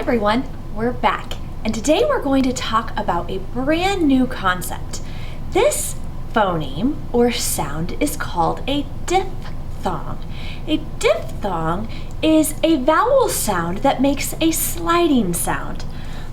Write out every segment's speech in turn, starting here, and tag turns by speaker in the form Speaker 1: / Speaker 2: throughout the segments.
Speaker 1: everyone, we're back, and today we're going to talk about a brand new concept. This phoneme or sound is called a diphthong. A diphthong is a vowel sound that makes a sliding sound.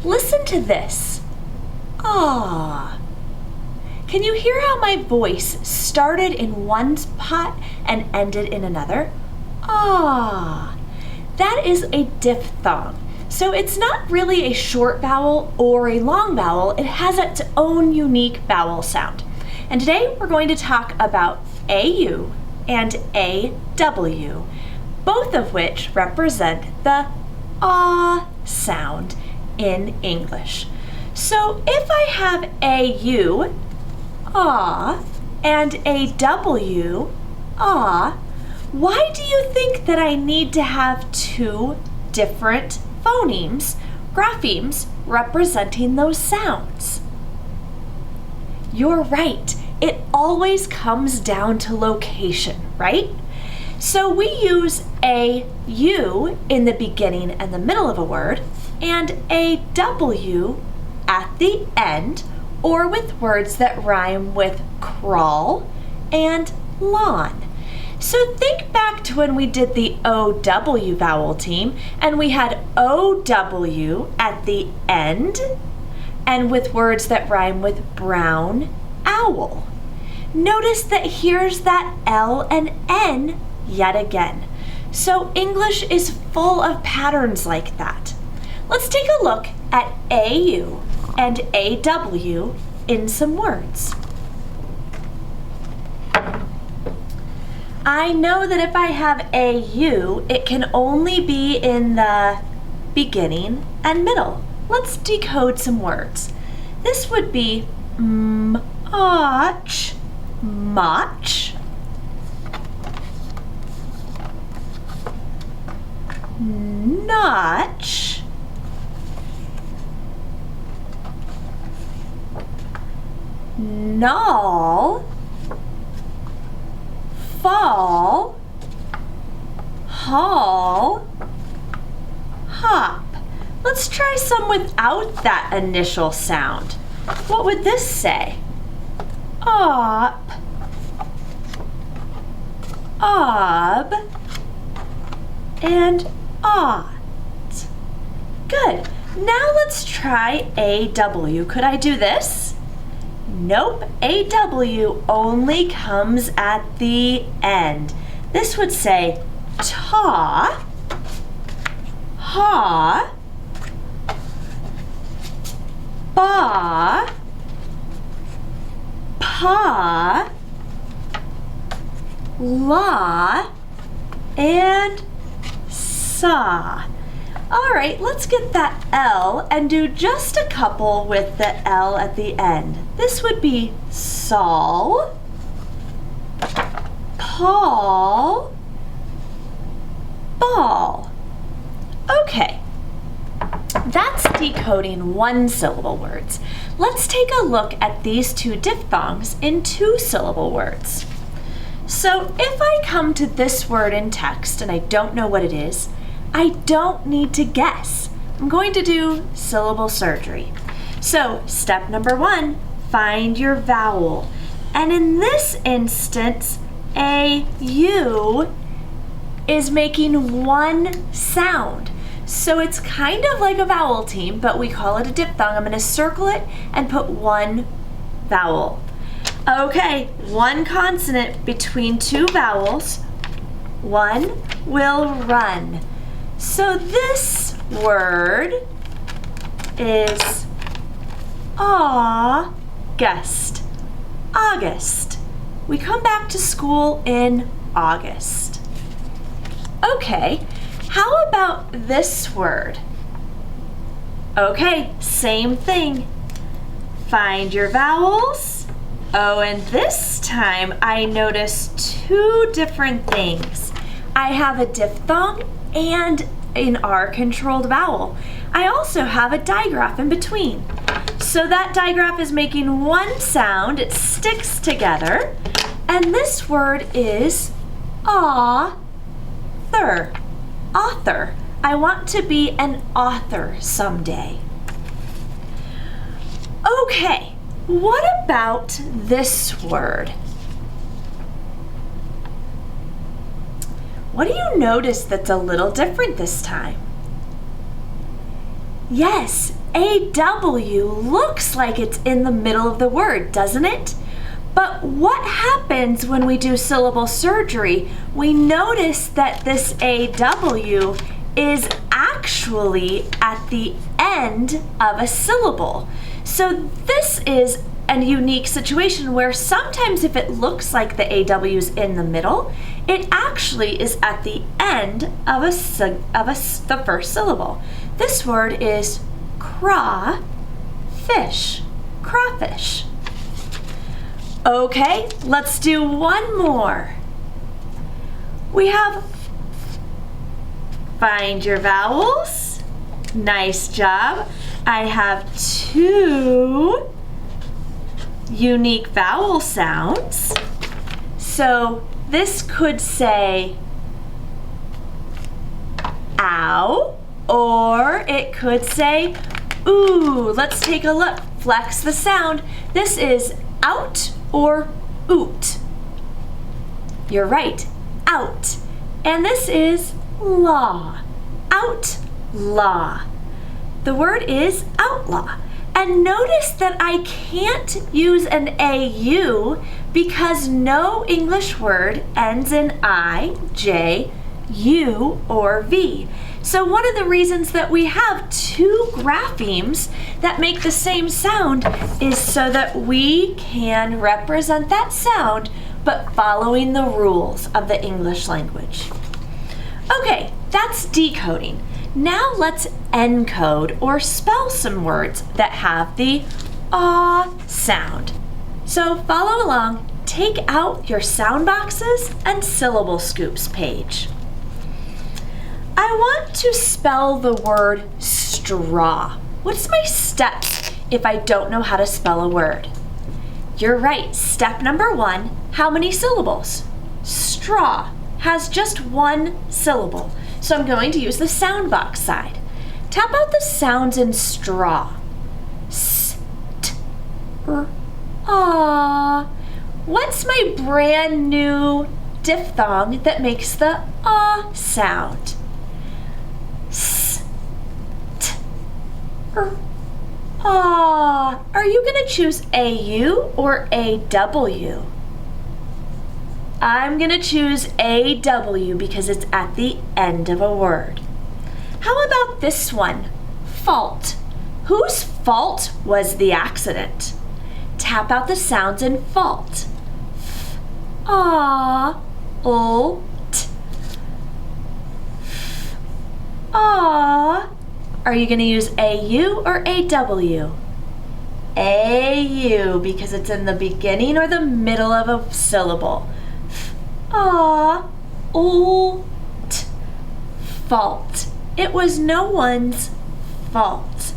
Speaker 1: Listen to this. Ah. Can you hear how my voice started in one spot and ended in another? Ah. That is a diphthong. So it's not really a short vowel or a long vowel. It has its own unique vowel sound. And today we're going to talk about AU and AW, both of which represent the ah sound in English. So if I have AU, ah, and AW, ah, why do you think that I need to have two different phonemes, graphemes, representing those sounds? You're right. It always comes down to location, right? So we use AU in the beginning and the middle of a word, and AW at the end, or with words that rhyme with crawl and lawn. So think back to when we did the OW vowel team and we had OW at the end and with words that rhyme with brown owl. Notice that here's that L and N yet again. So English is full of patterns like that. Let's take a look at AU and AW in some words. I know that if I have AU, it can only be in the beginning and middle. Let's decode some words. This would be much, much, notch, null, fall, haul, hop. Let's try some without that initial sound. What would this say? Op, ob, and ought. Good. Now let's try AW. Could I do this? Nope, AW only comes at the end. This would say taw, haw, ba, pa, la, and saw. All right, let's get that L and do just a couple with the L at the end. This would be Saul, Paul, ball. Okay, that's decoding one-syllable words. Let's take a look at these two diphthongs in two-syllable words. So if I come to this word in text and I don't know what it is, I don't need to guess. I'm going to do syllable surgery. So step number 1, find your vowel. And in this instance, AU is making one sound. So it's kind of like a vowel team, but we call it a diphthong. I'm going to circle it and put one vowel. Okay, one consonant between two vowels. One will run. So this word is August. August. We come back to school in August. Okay, how about this word? Okay, same thing. Find your vowels. Oh, and this time I notice two different things. I have a diphthong and an R-controlled vowel. I also have a digraph in between. So that digraph is making one sound, it sticks together, and this word is author. Author. I want to be an author someday. Okay, what about this word? What do you notice that's a little different this time? Yes, AW looks like it's in the middle of the word, doesn't it? But what happens when we do syllable surgery? We notice that this AW is actually at the end of a syllable. So this is a unique situation where sometimes if it looks like the AW is in the middle, it actually is at the end of the first syllable. This word is crawfish. Crawfish. Okay, let's do one more. We have find your vowels. Nice job. I have 2 unique vowel sounds. So this could say ow, or it could say ooh. Let's take a look. Flex the sound. This is out or oot. You're right, out. And this is law. Outlaw. The word is outlaw. And notice that I can't use an AU because no English word ends in I, J, U, or V. So one of the reasons that we have 2 graphemes that make the same sound is so that we can represent that sound but following the rules of the English language. Okay, that's decoding. Now let's encode or spell some words that have the ah sound. So follow along, take out your sound boxes and syllable scoops page. I want to spell the word straw. What's my steps if I don't know how to spell a word? You're right, step number 1, how many syllables? Straw has just 1 syllable. So I'm going to use the sound box side. Tap out the sounds in straw. S, t, r, ah. What's my brand new diphthong that makes the ah sound? S, t, r, ah. Are you going to choose AU or AW? I'm going to choose AW because it's at the end of a word. How about this one? Fault. Whose fault was the accident? Tap out the sounds in fault. F, ah, ul, t. F, ah. Are you going to use AU or AW? AU because it's in the beginning or the middle of a syllable. Ah, ul, t, fault. It was no one's fault.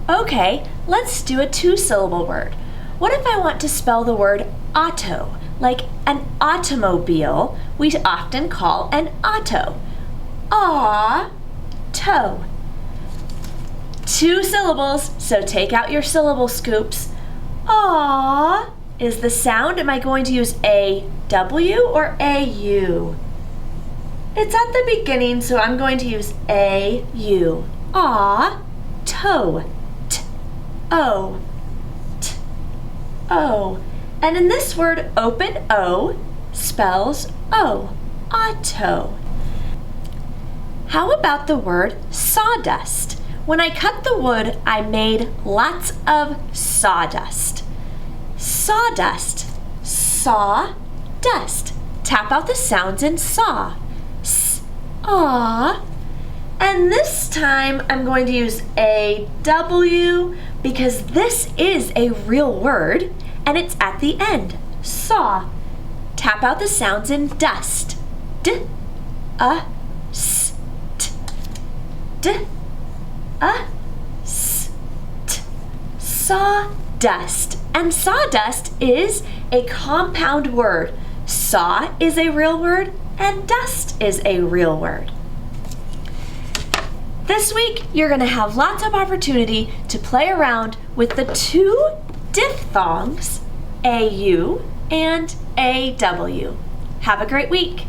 Speaker 1: Okay, let's do a 2-syllable word. What if I want to spell the word auto? Like an automobile, we often call an auto. Ah-to. 2 syllables, so take out your syllable scoops. Ah is the sound. Am I going to use AW or AU? It's at the beginning, so I'm going to use AU. Ah, toe, t, o, t, o. And in this word, open O spells O, auto. How about the word sawdust? When I cut the wood, I made lots of sawdust. Sawdust, saw, dust. Tap out the sounds in saw. S, aw. And this time I'm going to use AW because this is a real word and it's at the end. Saw. Tap out the sounds in dust. D, s, t. D, s, t. Sawdust. And sawdust is a compound word. Saw is a real word and dust is a real word. This week, you're going to have lots of opportunity to play around with the two diphthongs, AU and AW. Have a great week.